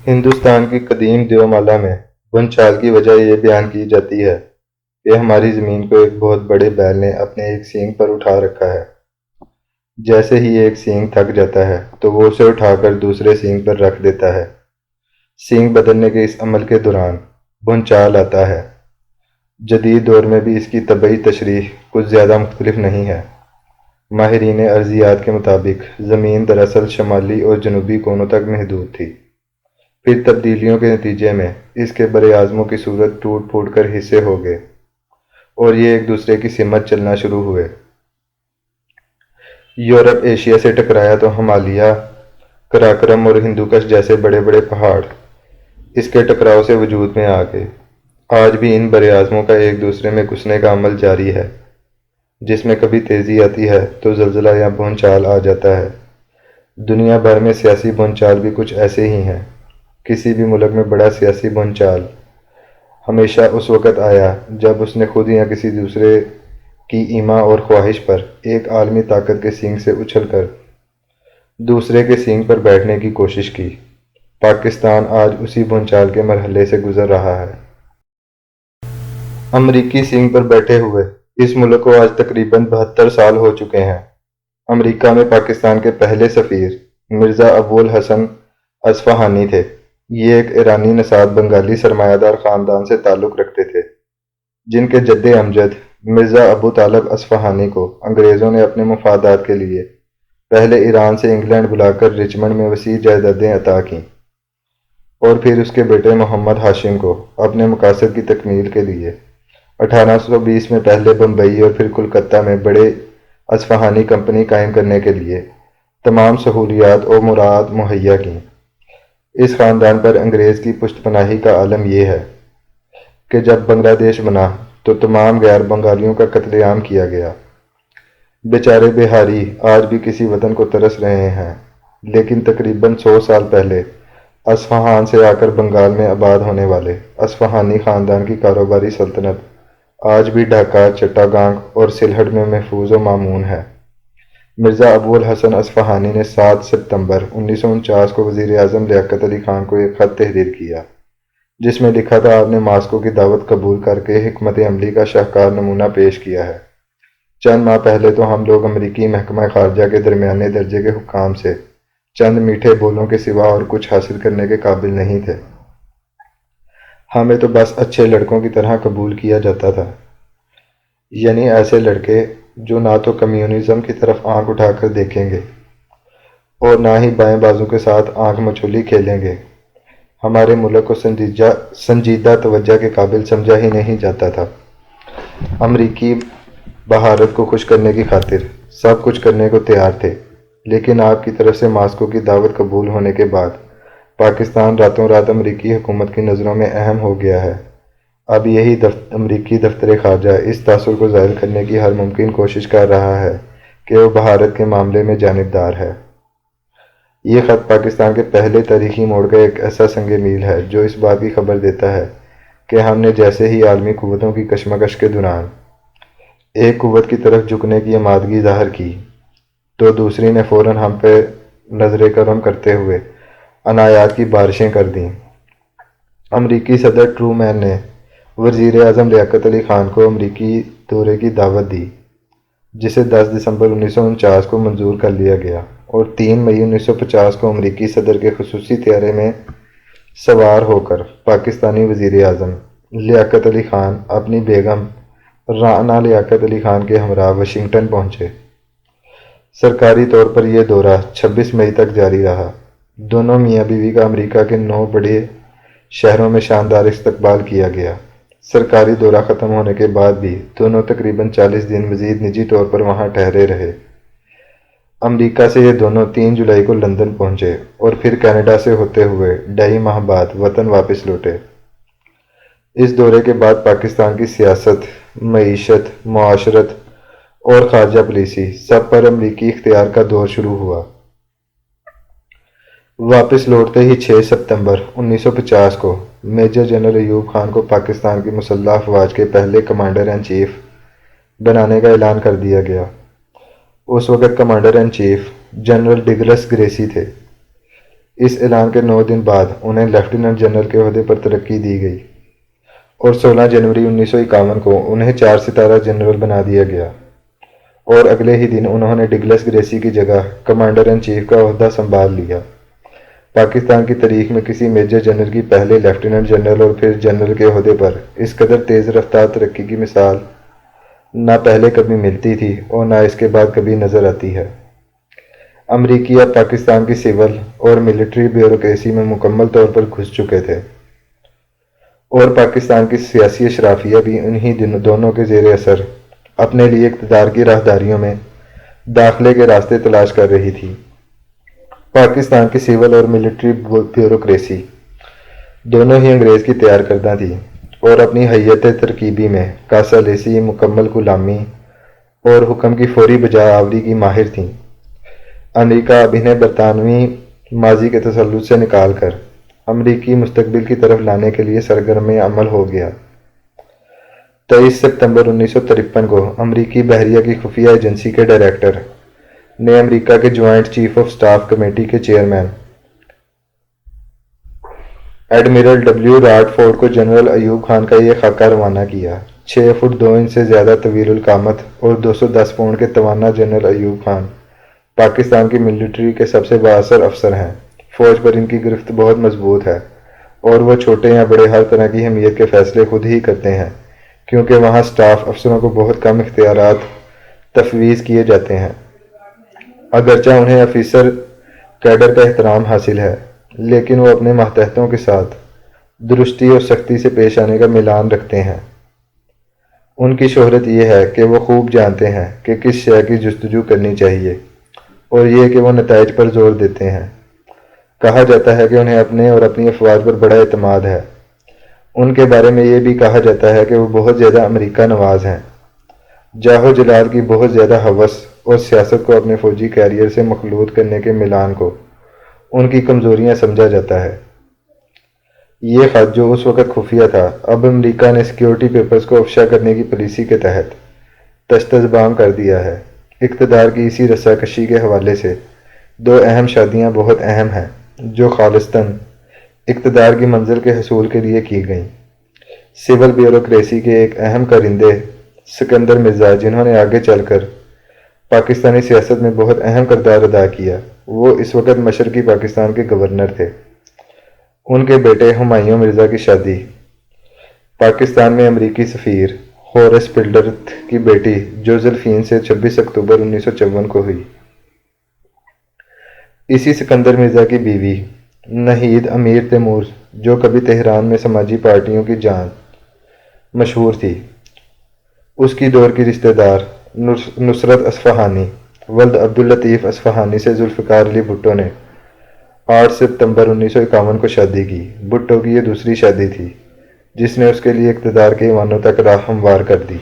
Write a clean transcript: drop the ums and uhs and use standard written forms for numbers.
ہندوستان کی قدیم دیومالا میں بھونچال کی وجہ یہ بیان کی جاتی ہے کہ ہماری زمین کو ایک بہت بڑے بیل نے اپنے ایک سینگ پر اٹھا رکھا ہے۔ جیسے ہی ایک سینگ تھک جاتا ہے تو وہ اسے اٹھا کر دوسرے سینگ پر رکھ دیتا ہے۔ سینگ بدلنے کے اس عمل کے دوران بھونچال آتا ہے۔ جدید دور میں بھی اس کی طبعی تشریح کچھ زیادہ مختلف نہیں ہے۔ ماہرین ارضیات کے مطابق زمین دراصل شمالی اور جنوبی کونوں تک محدود تھی۔ پھر تبدیلیوں کے نتیجے میں اس کے بر اعظموں کی صورت ٹوٹ پھوٹ کر حصے ہو گئے اور یہ ایک دوسرے کی سمت چلنا شروع ہوئے۔ یورپ ایشیا سے ٹکرایا تو ہمالیہ، قراقرم اور ہندوکش جیسے بڑے بڑے پہاڑ اس کے ٹکراؤ سے وجود میں آ گئے۔ آج بھی ان بر اعظموں کا ایک دوسرے میں گھسنے کا عمل جاری ہے، جس میں کبھی تیزی آتی ہے تو زلزلہ یا بھونچال آ جاتا ہے۔ دنیا بھر میں سیاسی بھونچال بھی کچھ ایسے ہی ہیں۔ کسی بھی ملک میں بڑا سیاسی بھونچال ہمیشہ اس وقت آیا جب اس نے خود یا کسی دوسرے کی ایما اور خواہش پر ایک عالمی طاقت کے سینگ سے اچھل کر دوسرے کے سینگ پر بیٹھنے کی کوشش کی۔ پاکستان آج اسی بھونچال کے مرحلے سے گزر رہا ہے۔ امریکی سینگ پر بیٹھے ہوئے اس ملک کو آج تقریباً 72 سال ہو چکے ہیں۔ امریکہ میں پاکستان کے پہلے سفیر مرزا ابو الحسن اصفہانی تھے۔ یہ ایک ایرانی نژاد بنگالی سرمایہ دار خاندان سے تعلق رکھتے تھے، جن کے جد امجد مرزا ابو طالب اصفہانی کو انگریزوں نے اپنے مفادات کے لیے پہلے ایران سے انگلینڈ بلا کر رچمنڈ میں وسیع جائیدادیں عطا کیں اور پھر اس کے بیٹے محمد ہاشم کو اپنے مقاصد کی تکمیل کے لیے 1820 میں پہلے بمبئی اور پھر کلکتہ میں بڑے اصفہانی کمپنی قائم کرنے کے لیے تمام سہولیات و مراعات مہیا کیں۔ اس خاندان پر انگریز کی پشت پناہی کا عالم یہ ہے کہ جب بنگلہ دیش بنا تو تمام غیر بنگالیوں کا قتل عام کیا گیا۔ بیچارے بہاری آج بھی کسی وطن کو ترس رہے ہیں، لیکن تقریباً 100 سال پہلے اصفہان سے آ کر بنگال میں آباد ہونے والے اصفہانی خاندان کی کاروباری سلطنت آج بھی ڈھاکہ، چٹاگانگ اور سلہٹ میں محفوظ و مامون ہے۔ مرزا ابو الحسن اصفہانی نے 7 ستمبر 1949 کو وزیر اعظم لیاقت علی خان کو ایک خط تحریر کیا، جس میں لکھا تھا آپ نے ماسکو کی دعوت قبول کر کے حکمت عملی کا شاہکار نمونہ پیش کیا ہے۔ چند ماہ پہلے تو ہم لوگ امریکی محکمہ خارجہ کے درمیانے درجے کے حکام سے چند میٹھے بولوں کے سوا اور کچھ حاصل کرنے کے قابل نہیں تھے۔ ہمیں تو بس اچھے لڑکوں کی طرح قبول کیا جاتا تھا، یعنی ایسے لڑکے جو نہ تو کمیونزم کی طرف آنکھ اٹھا کر دیکھیں گے اور نہ ہی بائیں بازو کے ساتھ آنکھ مچولی کھیلیں گے۔ ہمارے ملک کو سنجیدہ توجہ کے قابل سمجھا ہی نہیں جاتا تھا۔ امریکی بھارت کو خوش کرنے کی خاطر سب کچھ کرنے کو تیار تھے، لیکن آپ کی طرف سے ماسکو کی دعوت قبول ہونے کے بعد پاکستان راتوں رات امریکی حکومت کی نظروں میں اہم ہو گیا ہے۔ اب یہی امریکی دفتر خارجہ اس تاثر کو ظاہر کرنے کی ہر ممکن کوشش کر رہا ہے کہ وہ بھارت کے معاملے میں جانبدار ہے۔ یہ خط پاکستان کے پہلے تاریخی موڑ کا ایک ایسا سنگ میل ہے جو اس بات کی خبر دیتا ہے کہ ہم نے جیسے ہی عالمی قوتوں کی کشمکش کے دوران ایک قوت کی طرف جھکنے کی آمادگی ظاہر کی تو دوسری نے فوراً ہم پہ نظر کرم کرتے ہوئے عنایات کی بارشیں کر دیں۔ امریکی صدر ٹرومین نے وزیر اعظم لیاقت علی خان کو امریکی دورے کی دعوت دی، جسے 10 دسمبر 1949 کو منظور کر لیا گیا، اور 3 مئی 1950 کو امریکی صدر کے خصوصی طیارے میں سوار ہو کر پاکستانی وزیر اعظم لیاقت علی خان اپنی بیگم رانا لیاقت علی خان کے ہمراہ واشنگٹن پہنچے۔ سرکاری طور پر یہ دورہ 26 مئی تک جاری رہا۔ دونوں میاں بیوی کا امریکہ کے 9 بڑے شہروں میں شاندار استقبال کیا گیا۔ سرکاری دورہ ختم ہونے کے بعد بھی دونوں تقریباً 40 دن مزید نجی طور پر وہاں ٹھہرے رہے۔ امریکہ سے یہ دونوں 3 جولائی کو لندن پہنچے اور پھر کینیڈا سے ہوتے ہوئے 2.5 ماہ بعد وطن واپس لوٹے۔ اس دورے کے بعد پاکستان کی سیاست، معیشت، معاشرت اور خارجہ پالیسی سب پر امریکی اختیار کا دور شروع ہوا۔ واپس لوٹتے ہی 6 ستمبر 1950 کو میجر جنرل ایوب خان کو پاکستان کی مسلح افواج کے پہلے کمانڈر ان چیف بنانے کا اعلان کر دیا گیا۔ اس وقت commander in chief general Douglas Gracey تھے۔ اس اعلان کے 9 دن بعد انہیں لیفٹیننٹ جنرل کے عہدے پر ترقی دی گئی اور 16 جنوری 1951 کو انہیں 4 ستارہ جنرل بنا دیا گیا، اور اگلے ہی دن انہوں نے ڈگلس گریسی کی جگہ کمانڈر ان چیف کا عہدہ سنبھال لیا۔ پاکستان کی تاریخ میں کسی میجر جنرل کی پہلے لیفٹیننٹ جنرل اور پھر جنرل کے عہدے پر اس قدر تیز رفتار ترقی کی مثال نہ پہلے کبھی ملتی تھی اور نہ اس کے بعد کبھی نظر آتی ہے۔ امریکی اب پاکستان کی سول اور ملٹری بیوروکریسی میں مکمل طور پر گھس چکے تھے، اور پاکستان کی سیاسی اشرافیہ بھی انہی دونوں کے زیر اثر اپنے لیے اقتدار کی راہداریوں میں داخلے کے راستے تلاش کر رہی تھی۔ پاکستان کی سول اور ملٹری بیوروکریسی دونوں ہی انگریز کی تیار کردہ تھی اور اپنی حیت ترکیبی میں کاسہ لیسی، مکمل غلامی اور حکم کی فوری بجا آوری کی ماہر تھیں۔ امریکہ اب انہیں برطانوی ماضی کے تسلط سے نکال کر امریکی مستقبل کی طرف لانے کے لیے سرگرم عمل ہو گیا۔ 23 ستمبر 1953 کو امریکی بحریہ کی خفیہ ایجنسی کے ڈائریکٹر نے امریکہ کے joint chief of staff committee کے chairman admiral W Radford کو جنرل ایوب خان کا یہ خاکہ روانہ کیا۔ 6 فٹ 2 انچ سے زیادہ طویل القامت اور 210 پاؤنڈ کے توانا جنرل ایوب خان پاکستان کی ملٹری کے سب سے بااثر افسر ہیں۔ فوج پر ان کی گرفت بہت مضبوط ہے اور وہ چھوٹے یا بڑے ہر طرح کی اہمیت کے فیصلے خود ہی کرتے ہیں، کیونکہ وہاں سٹاف افسروں کو بہت کم اختیارات تفویض کیے جاتے ہیں۔ اگرچہ انہیں آفیسر کیڈر کا احترام حاصل ہے، لیکن وہ اپنے ماتحتوں کے ساتھ درستی اور سختی سے پیش آنے کا میلان رکھتے ہیں۔ ان کی شہرت یہ ہے کہ وہ خوب جانتے ہیں کہ کس شے کی جستجو کرنی چاہیے، اور یہ کہ وہ نتائج پر زور دیتے ہیں۔ کہا جاتا ہے کہ انہیں اپنے اور اپنی افواج پر بڑا اعتماد ہے۔ ان کے بارے میں یہ بھی کہا جاتا ہے کہ وہ بہت زیادہ امریکہ نواز ہیں۔ جاہ و جلال کی بہت زیادہ ہوس اور سیاست کو اپنے فوجی کیریئر سے مخلوط کرنے کے میلان کو ان کی کمزوریاں سمجھا جاتا ہے۔ یہ خط جو اس وقت خفیہ تھا، اب امریکہ نے سیکیورٹی پیپرز کو افشا کرنے کی پالیسی کے تحت تشت زبان کر دیا ہے۔ اقتدار کی اسی رسا کشی کے حوالے سے 2 اہم شادیاں بہت اہم ہیں جو خالصتاً اقتدار کی منزل کے حصول کے لیے کی گئیں۔ سول بیوروکریسی کے ایک اہم کارندے سکندر مرزا، جنہوں نے آگے چل کر پاکستانی سیاست میں بہت اہم کردار ادا کیا، وہ اس وقت مشرقی پاکستان کے گورنر تھے۔ ان کے بیٹے ہمایوں مرزا کی شادی پاکستان میں امریکی سفیر ہورس پلڈرتھ کی بیٹی جوزلفین سے 26 اکتوبر 1954 کو ہوئی۔ اسی سکندر مرزا کی بیوی نہید امیر تیمور، جو کبھی تہران میں سماجی پارٹیوں کی جان مشہور تھی، اس کی دور کی رشتہ دار نصرت اصفہانی ولد عبداللطیف اصفہانی سے ذوالفقار علی بھٹو نے 8 ستمبر 1951 کو شادی کی۔ بھٹو کی یہ دوسری شادی تھی جس نے اس کے لیے اقتدار کے ایوانوں تک راہ ہموار کر دی۔